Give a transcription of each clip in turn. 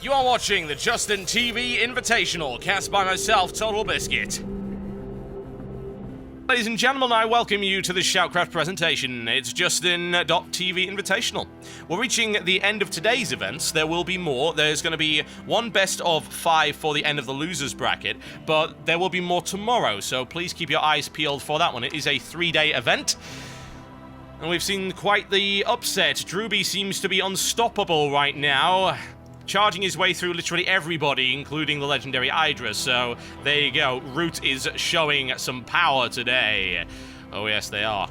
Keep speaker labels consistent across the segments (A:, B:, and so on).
A: You are watching the Justin TV Invitational, cast by myself, Totalbiscuit. Ladies and gentlemen, I welcome you to the SHOUTcraft presentation. It's Justin.TV Invitational. We're reaching the end of today's events. There will be more. There's going to be one best of 5 for the end of the losers bracket, but there will be more tomorrow, so please keep your eyes peeled for that one. It is a 3-day event. And we've seen quite the upset. Drewbie seems to be unstoppable right now, charging his way through literally everybody, including the legendary Hydra. So there you go. Root is showing some power today. Oh yes, they are.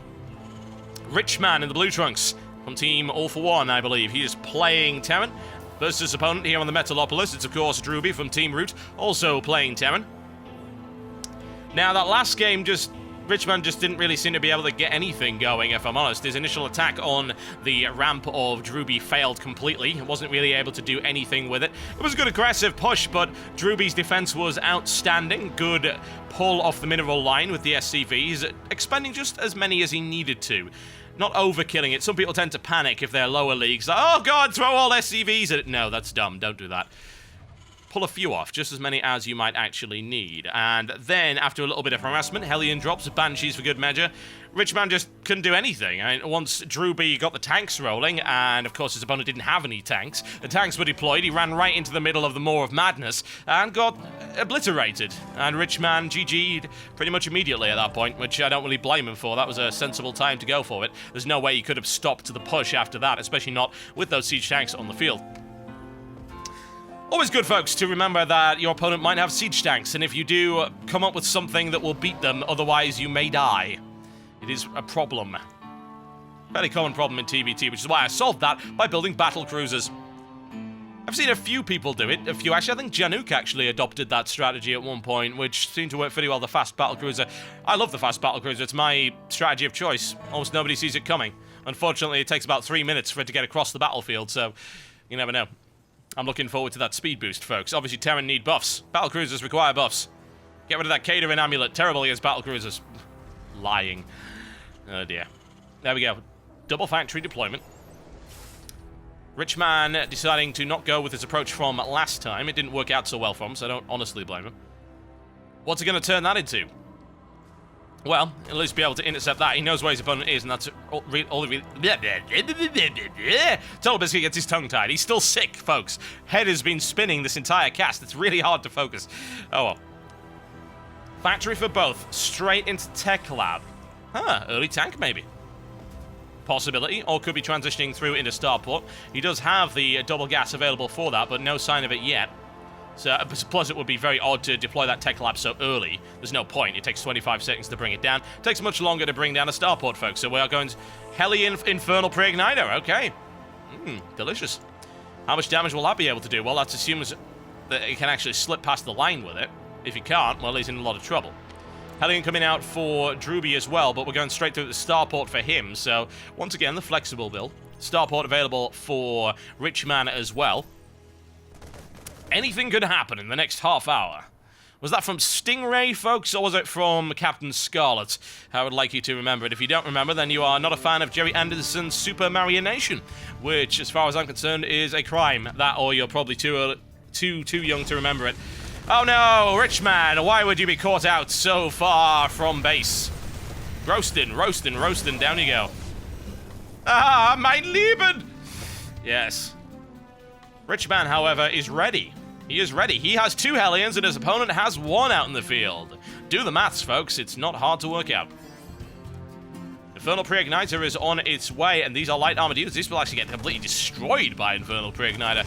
A: Richman in the blue trunks from Team All For One, I believe. He is playing Terran. Versus opponent here on the Metalopolis, it's of course Drewbie from Team Root, also playing Terran. Now that last game, Richman just didn't really seem to be able to get anything going, if I'm honest. His initial attack on the ramp of Drewbie failed completely. He wasn't really able to do anything with it. It was a good aggressive push, but Drewbie's defense was outstanding. Good pull off the mineral line with the SCVs, expending just as many as he needed to. Not overkilling it. Some people tend to panic if they're lower leagues. Like, oh god, throw all SCVs at it. No, that's dumb. Don't do that. Pull a few off, just as many as you might actually need. And then, after a little bit of harassment, Hellion drops, Banshees for good measure. Richman just couldn't do anything. I mean, once Drewbie got the tanks rolling, and of course his opponent didn't have any tanks, the tanks were deployed, he ran right into the middle of the Maw of Madness, and got obliterated. And Richman GG'd pretty much immediately at that point, which I don't really blame him for. That was a sensible time to go for it. There's no way he could have stopped the push after that, especially not with those siege tanks on the field. Always good, folks, to remember that your opponent might have siege tanks, and if you do, come up with something that will beat them, otherwise you may die. It is a problem. Fairly common problem in TBT, which is why I solved that by building battle cruisers. I've seen a few people do it, actually, I think Januk actually adopted that strategy at one point, which seemed to work pretty well, the fast battle cruiser. I love the fast battle cruiser, it's my strategy of choice. Almost nobody sees it coming. Unfortunately, it takes about 3 minutes for it to get across the battlefield, so you never know. I'm looking forward to that speed boost, folks. Obviously, Terran need buffs. Battlecruisers require buffs. Get rid of that catering amulet. Terrible against battlecruisers. Lying. Oh, dear. There we go. Double factory deployment. Richman deciding to not go with his approach from last time. It didn't work out so well for him, so I don't honestly blame him. What's he going to turn that into? Well, he'll at least be able to intercept that. He knows where his opponent is, and that's all Totalbiscuit gets his tongue tied. He's still sick, folks. Head has been spinning this entire cast. It's really hard to focus. Oh, well. Factory for both. Straight into Tech Lab. Huh, early tank, maybe. Possibility, or could be transitioning through into Starport. He does have the double gas available for that, but no sign of it yet. So, plus it would be very odd to deploy that tech lab so early. There's no point. It takes 25 seconds to bring it down. It takes much longer to bring down a starport, folks. So we are going Hellion Infernal Pre-Igniter. Okay. Delicious. How much damage will that be able to do? Well, that assumes that it can actually slip past the line with it. If he can't, well, he's in a lot of trouble. Hellion coming out for Drewbie as well, but we're going straight through the starport for him. So, once again, the flexible build. Starport available for Richman as well. Anything could happen in the next half hour. Was that from Stingray, folks, or was it from Captain Scarlet? I would like you to remember it. If you don't remember, then you are not a fan of Jerry Anderson's Super Mario Nation, which, as far as I'm concerned, is a crime. That, or you're probably too young to remember it. Oh no, Richman, why would you be caught out so far from base? Roasting, down you go. Ah, mein Lieben! Yes. Richman, however, is ready. He is ready. He has 2 Hellions and his opponent has 1 out in the field. Do the maths, folks. It's not hard to work out. Infernal Pre-Igniter is on its way, and these are light armored units. This will actually get completely destroyed by Infernal Pre-Igniter.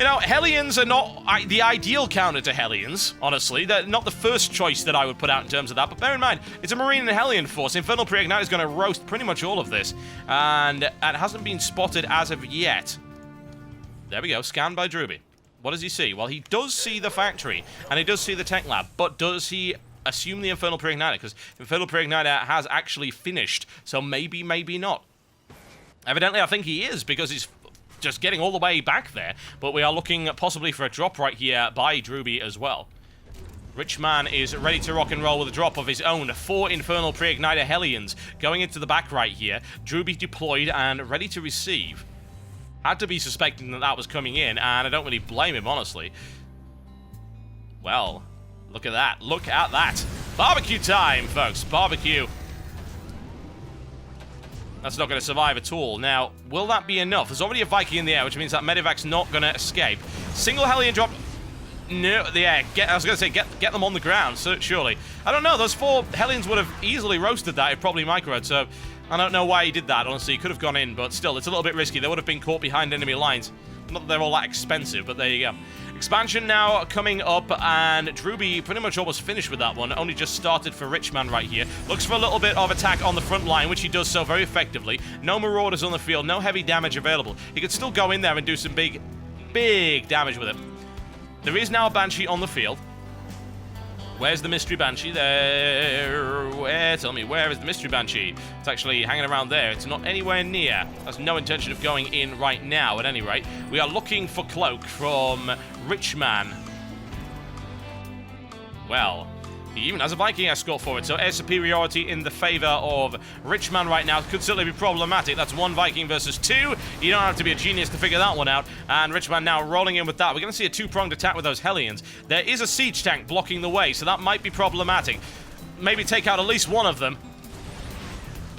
A: You know, Hellions are not the ideal counter to Hellions, honestly. They're not the first choice that I would put out in terms of that, but bear in mind, it's a Marine and Hellion force. Infernal Pre-Igniter is going to roast pretty much all of this, and it hasn't been spotted as of yet. There we go, scanned by Drewbie. What does he see? Well, he does see the factory, and he does see the tech lab, but does he assume the Infernal Pre-Igniter? Because Infernal Pre-Igniter has actually finished, so maybe, maybe not. Evidently, I think he is, because he's just getting all the way back there, but we are looking possibly for a drop right here by Drewbie as well. Richman is ready to rock and roll with a drop of his own. 4 Infernal Pre-Igniter Hellions going into the back right here. Drewbie deployed and ready to receive. Had to be suspecting that that was coming in, and I don't really blame him, honestly. Well, look at that. Look at that. Barbecue time, folks. Barbecue. That's not going to survive at all. Now, will that be enough? There's already a Viking in the air, which means that Medivac's not going to escape. Single Hellion drop... No, yeah, I was going to say, get them on the ground, so, surely. I don't know, those 4 Hellions would have easily roasted that if probably microed, so I don't know why he did that, honestly. He could have gone in, but still, it's a little bit risky. They would have been caught behind enemy lines. Not that they're all that expensive, but there you go. Expansion now coming up, and Drewbie pretty much almost finished with that one. Only just started for Richman right here. Looks for a little bit of attack on the front line, which he does so very effectively. No Marauders on the field, no heavy damage available. He could still go in there and do some big damage with it. There is now a Banshee on the field. Where's the Mystery Banshee? There. Where? Tell me, where is the Mystery Banshee? It's actually hanging around there. It's not anywhere near. There's no intention of going in right now, at any rate. We are looking for Cloak from Richman. Well, he even has a Viking escort for it, so air superiority in the favor of Richman right now could certainly be problematic. That's 1 Viking versus 2. You don't have to be a genius to figure that one out. And Richman now rolling in with that. We're going to see a 2-pronged attack with those Hellions. There is a siege tank blocking the way, so that might be problematic. Maybe take out at least one of them.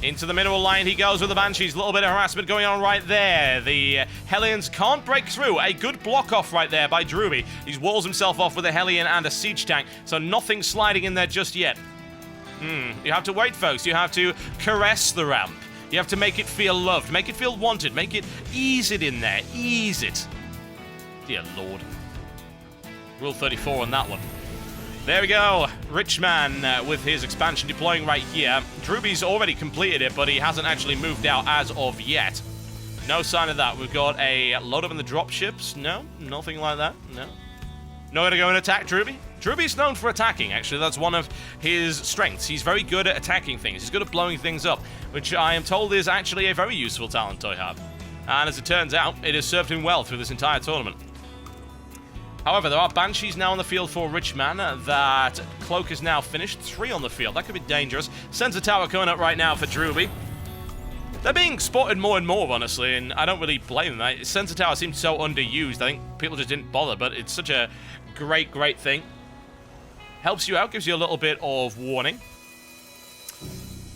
A: Into the mineral line he goes with the Banshees. A little bit of harassment going on right there. The Hellions can't break through. A good block off right there by Drewbie. He walls himself off with a Hellion and a siege tank, so nothing sliding in there just yet. You have to wait, folks. You have to caress the ramp. You have to make it feel loved, make it feel wanted, make it ease it in there. Ease it. Dear Lord. Rule 34 on that one. There we go. Richman with his expansion deploying right here. Drewbie's already completed it, but he hasn't actually moved out as of yet. No sign of that. We've got a load up in the dropships. No, nothing like that. No. Not going to go and attack Drewbie. Drewbie's known for attacking, actually. That's one of his strengths. He's very good at attacking things. He's good at blowing things up, which I am told is actually a very useful talent to have. And as it turns out, it has served him well through this entire tournament. However, there are Banshees now on the field for Richman. That Cloak is now finished. 3 on the field. That could be dangerous. Sensor Tower coming up right now for Drewbie. They're being spotted more and more, honestly, and I don't really blame them. Sensor Tower seems so underused. I think people just didn't bother, but it's such a great thing. Helps you out, gives you a little bit of warning.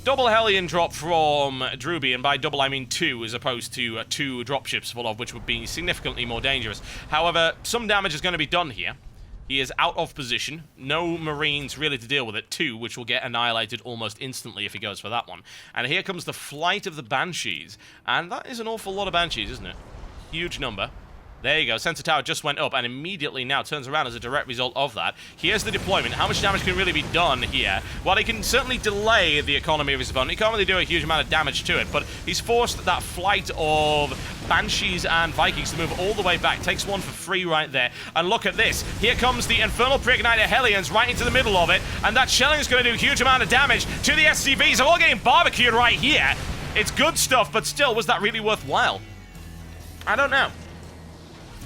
A: Double Hellion drop from Drewbie, and by double I mean 2 as opposed to 2 dropships full of, which would be significantly more dangerous. However, some damage is going to be done here. He is out of position. No Marines really to deal with it. 2, which will get annihilated almost instantly if he goes for that one. And here comes the flight of the Banshees. And that is an awful lot of Banshees, isn't it? Huge number. There you go. Sensor Tower just went up and immediately now turns around as a direct result of that. Here's the deployment. How much damage can really be done here? Well, he can certainly delay the economy of his opponent. He can't really do a huge amount of damage to it, but he's forced that flight of Banshees and Vikings to move all the way back. Takes 1 for free right there. And look at this. Here comes the Infernal Pre-Ignited Hellions right into the middle of it, and that shelling is going to do a huge amount of damage to the SCVs. They're all getting barbecued right here. It's good stuff, but still, was that really worthwhile? I don't know.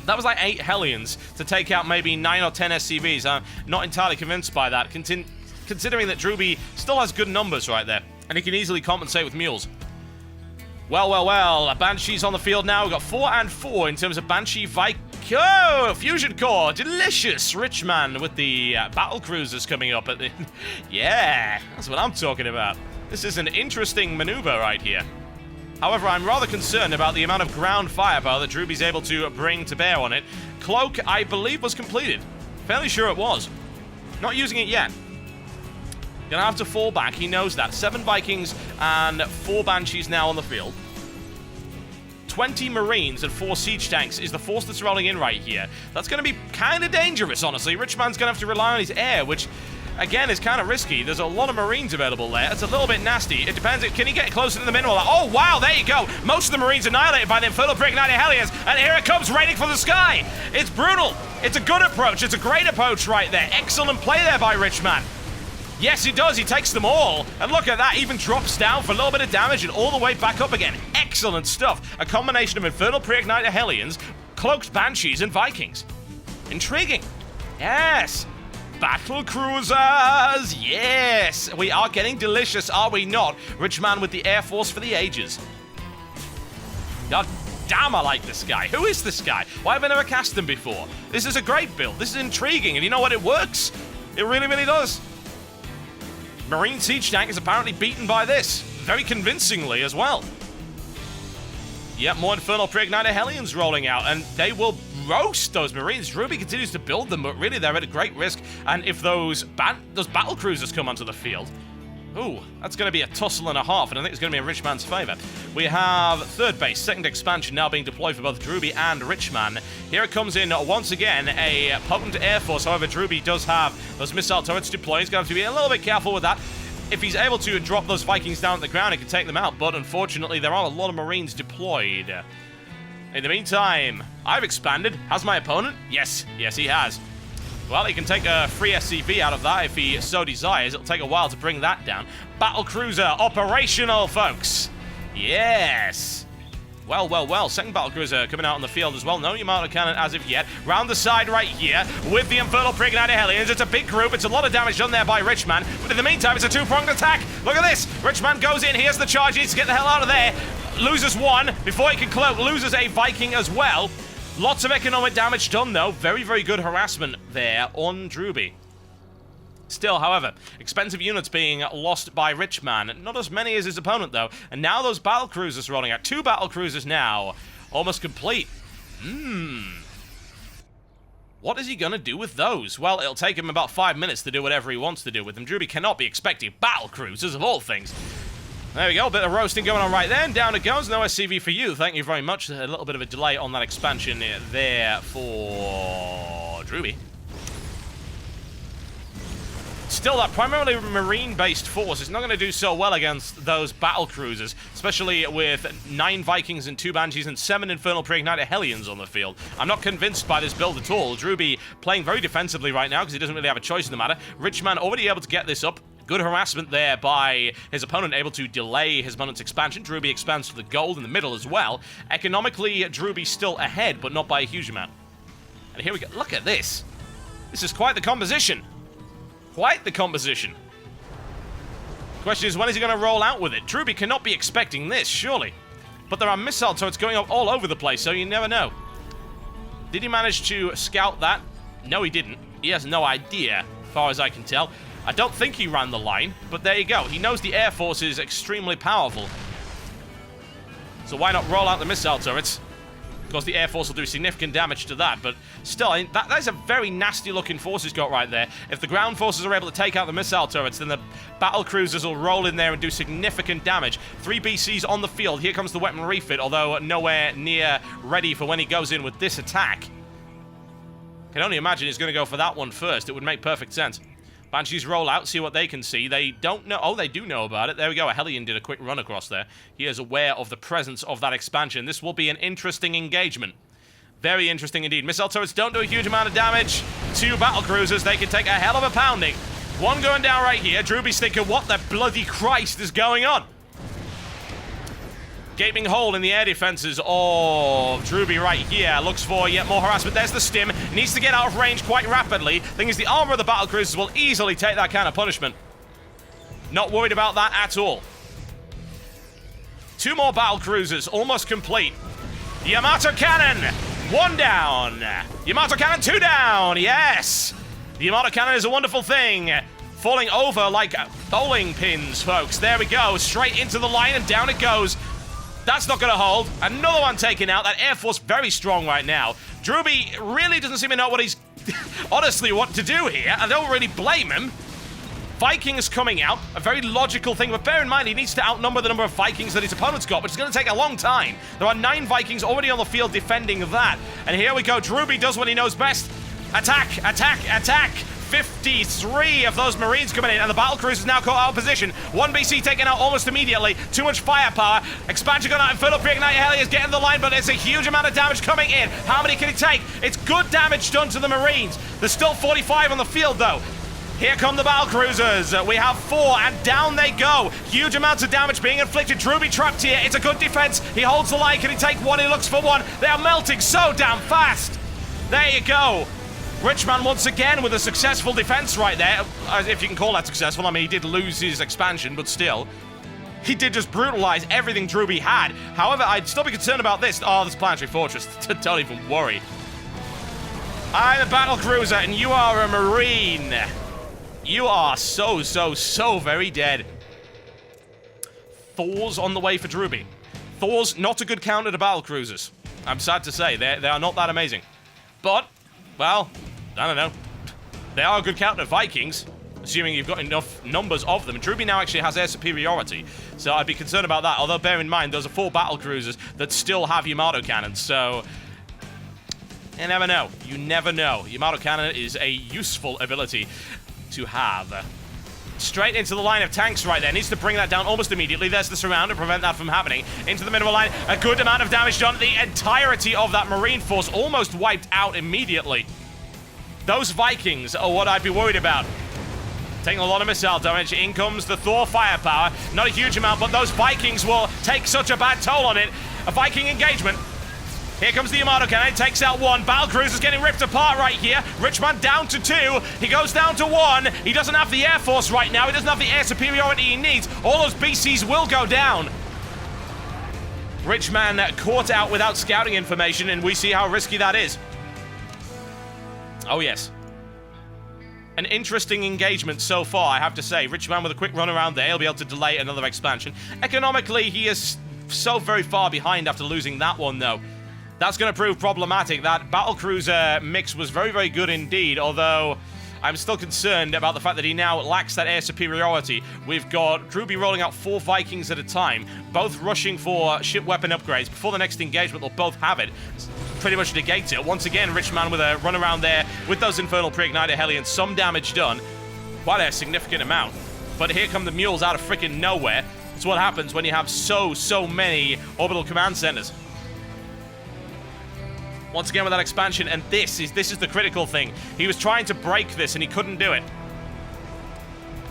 A: That was like 8 Hellions to take out maybe 9 or 10 SCVs. I'm not entirely convinced by that, considering that Drewbie still has good numbers right there, and he can easily compensate with mules. Well. Banshee's on the field now. We've got 4 and 4 in terms of Banshee Viking. Oh, Fusion Core. Delicious. Richman with the battle cruisers coming up at the... Yeah, that's what I'm talking about. This is an interesting maneuver right here. However, I'm rather concerned about the amount of ground firepower that Drewbie's able to bring to bear on it. Cloak, I believe, was completed. Fairly sure it was. Not using it yet. Gonna have to fall back, he knows that. 7 Vikings and 4 Banshees now on the field. 20 Marines and 4 siege tanks is the force that's rolling in right here. That's gonna be kind of dangerous, honestly. Richman's gonna have to rely on his air, which... again, it's kind of risky. There's a lot of Marines available there. It's a little bit nasty. It depends. Can he get closer to the mineral? Oh, wow, there you go. Most of the Marines annihilated by the Infernal Pre-Ignited Hellions, and here it comes, raining for the sky. It's brutal. It's a good approach. It's a great approach right there. Excellent play there by Richman. Yes, he does. He takes them all. And look at that. Even drops down for a little bit of damage and all the way back up again. Excellent stuff. A combination of Infernal Pre-Ignited Hellions, Cloaked Banshees, and Vikings. Intriguing. Yes. Battle cruisers! Yes! We are getting delicious, are we not? Richman with the Air Force for the ages. God Damn, I like this guy. Who is this guy? Why have I never cast him before? This is a great build. This is intriguing, and you know what? It works. It really, really does. Marine Siege Tank is apparently beaten by this. Very convincingly as well. Yep, more Infernal Pre-Ignited Hellions rolling out, and they will roast those Marines. Drewbie continues to build them, but really they're at a great risk. And if those battle cruisers come onto the field, ooh, that's going to be a tussle and a half, and I think it's going to be in Richman's favor. We have third base, second expansion now being deployed for both Drewbie and Richman. Here it comes in once again, a potent air force. However, Drewbie does have those missile turrets deployed. He's going to have to be a little bit careful with that. If he's able to drop those Vikings down at the ground, he can take them out, but unfortunately, there are a lot of Marines deployed. In the meantime, I've expanded. Has my opponent? Yes, he has. Well, he can take a free SCV out of that if he so desires. It'll take a while to bring that down. Battlecruiser operational, folks. Yes. Well. Second battlecruiser coming out on the field as well. No Yamato cannon as of yet. Round the side right here with the Infernal Pre-Ignited Hellions. It's a big group. It's a lot of damage done there by Richman. But in the meantime, it's a two-pronged attack. Look at this. Richman goes in. Here's the charge. He needs to get the hell out of there. Loses one before he can cloak. Loses a Viking as well. Lots of economic damage done, though. Very, very good harassment there on Drewbie. Still, however, expensive units being lost by Richman. Not as many as his opponent, though. And now those battlecruisers rolling out. 2 battlecruisers now. Almost complete. What is he going to do with those? Well, it'll take him about 5 minutes to do whatever he wants to do with them. Drewbie cannot be expecting battlecruisers, of all things. There we go, a bit of roasting going on right then. Down it goes, no SCV for you. Thank you very much. A little bit of a delay on that expansion there for Drewbie. Still, that primarily marine-based force is not going to do so well against those battle cruisers, especially with 9 Vikings and 2 Banshees and 7 Infernal Pre-Ignited Hellions on the field. I'm not convinced by this build at all. Drewbie playing very defensively right now because he doesn't really have a choice in the matter. Richman already able to get this up. Good harassment there by his opponent, able to delay his opponent's expansion. Drewbie expands to the gold in the middle as well. Economically, Drewbie still ahead, but not by a huge amount. And here we go. Look at this. This is quite the composition. Quite the composition. Question is, when is he going to roll out with it? Drewbie cannot be expecting this, surely. But there are missile turrets going up all over the place, so you never know. Did he manage to scout that? No, he didn't. He has no idea, as far as I can tell. I don't think he ran the line, but there you go. He knows the Air Force is extremely powerful. So why not roll out the missile turrets? Because the Air Force will do significant damage to that, but still, that is a very nasty-looking force he's got right there. If the ground forces are able to take out the missile turrets, then the battle cruisers will roll in there and do significant damage. 3 BCs on the field. Here comes the weapon refit, although nowhere near ready for when he goes in with this attack. Can only imagine he's going to go for that one first. It would make perfect sense. Banshees roll out, see what they can see. They don't know. Oh, they do know about it. There we go. A Hellion did a quick run across there. He is aware of the presence of that expansion. This will be an interesting engagement. Very interesting indeed. Missile turrets don't do a huge amount of damage. 2 battle cruisers, they can take a hell of a pounding. One going down right here. Drewbie's thinking, what the bloody Christ is going on? Gaping hole in the air defenses of Drewbie right here. Looks for yet more harassment. There's the stim. Needs to get out of range quite rapidly. Thing is, the armor of the battle cruisers will easily take that kind of punishment. Not worried about that at all. 2 more battle cruisers, almost complete. Yamato cannon, 1 down. Yamato cannon, 2 down. Yes. The Yamato cannon is a wonderful thing. Falling over like bowling pins, folks. There we go. Straight into the line and down it goes. That's not going to hold. Another one taken out. That Air Force very strong right now. Drewbie really doesn't seem to know what he's honestly what to do here. I don't really blame him. Vikings coming out, a very logical thing, but bear in mind he needs to outnumber the number of Vikings that his opponent's got, which is going to take a long time. There are 9 Vikings already on the field defending that. And here we go. Drewbie does what he knows best. Attack, attack, attack. 53 of those Marines coming in, and the battle cruisers now caught out of position. 1 BC taken out almost immediately. Too much firepower. Expansion going out. Infernal Pre-Ignited Hellions getting the line, but it's a huge amount of damage coming in. How many can he take? It's good damage done to the Marines. There's still 45 on the field, though. Here come the battle cruisers. We have 4, and down they go. Huge amounts of damage being inflicted. Drewbie trapped here. It's a good defense. He holds the line. Can he take 1? He looks for 1. They are melting so damn fast. There you go. Richman once again with a successful defense right there. If you can call that successful. I mean, he did lose his expansion, but still. He did just brutalize everything Drewbie had. However, I'd still be concerned about this. Oh, this planetary fortress. Don't even worry. I'm a battle cruiser, and you are a marine. You are so very dead. Thor's on the way for Drewbie. Thor's not a good counter to battle cruisers. I'm sad to say, they are not that amazing. But, well, I don't know. They are a good counter to Vikings, assuming you've got enough numbers of them. Drewbie now actually has air superiority, so I'd be concerned about that. Although, bear in mind, those are 4 battle cruisers that still have Yamato cannons, so you never know. You never know. Yamato cannon is a useful ability to have. Straight into the line of tanks right there. Needs to bring that down almost immediately. There's the surround to prevent that from happening. Into the middle line. A good amount of damage done. The entirety of that Marine force almost wiped out immediately. Those Vikings are what I'd be worried about. Taking a lot of missile damage. In comes the Thor firepower. Not a huge amount, but those Vikings will take such a bad toll on it. A Viking engagement. Here comes the Yamato cannon, takes out 1. Battlecruiser's getting ripped apart right here. Richman down to 2. He goes down to 1. He doesn't have the Air Force right now. He doesn't have the air superiority he needs. All those BCs will go down. Richman caught out without scouting information, and we see how risky that is. Oh, yes. An interesting engagement so far, I have to say. Richman with a quick run around there. He'll be able to delay another expansion. Economically, he is so very far behind after losing that one, though. That's going to prove problematic. That battlecruiser mix was very good indeed, although I'm still concerned about the fact that he now lacks that air superiority. We've got Drewbie rolling out 4 Vikings at a time, both rushing for ship weapon upgrades. Before the next engagement, they'll both have it. Pretty much negates it. Once again, Richman with a run around there with those infernal pre-ignited Hellions. Some damage done. Quite a significant amount. But here come the mules out of freaking nowhere. It's what happens when you have so many orbital command centers. Once again with that expansion, and this is the critical thing. He was trying to break this, and he couldn't do it.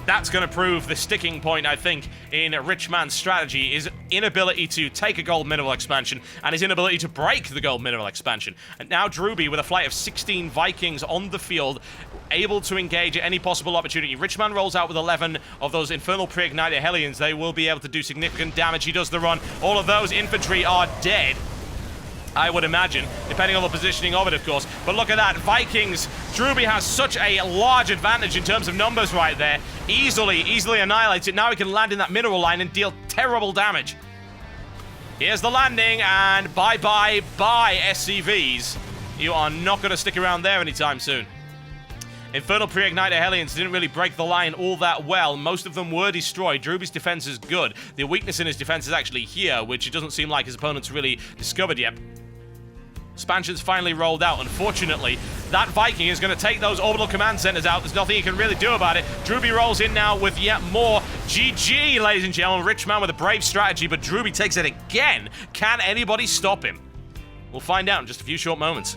A: That's going to prove the sticking point, I think, in Richman's strategy, his inability to take a gold mineral expansion, and his inability to break the gold mineral expansion. And now Drewbie, with a flight of 16 Vikings on the field, able to engage at any possible opportunity. Richman rolls out with 11 of those infernal pre-ignited Hellions. They will be able to do significant damage. He does the run. All of those infantry are dead, I would imagine, depending on the positioning of it, of course. But look at that, Vikings. Drewbie has such a large advantage in terms of numbers right there. Easily annihilates it. Now he can land in that mineral line and deal terrible damage. Here's the landing, and bye, SCVs. You are not going to stick around there anytime soon. Infernal pre-ignited Hellions didn't really break the line all that well. Most of them were destroyed. Drewbie's defense is good. The weakness in his defense is actually here, which it doesn't seem like his opponent's really discovered yet. Expansion's finally rolled out. Unfortunately, that Viking is going to take those orbital command centers out. There's nothing he can really do about it. Drewbie rolls in now with yet more. GG, ladies and gentlemen. Richman with a brave strategy, but Drewbie takes it again. Can anybody stop him? We'll find out in just a few short moments.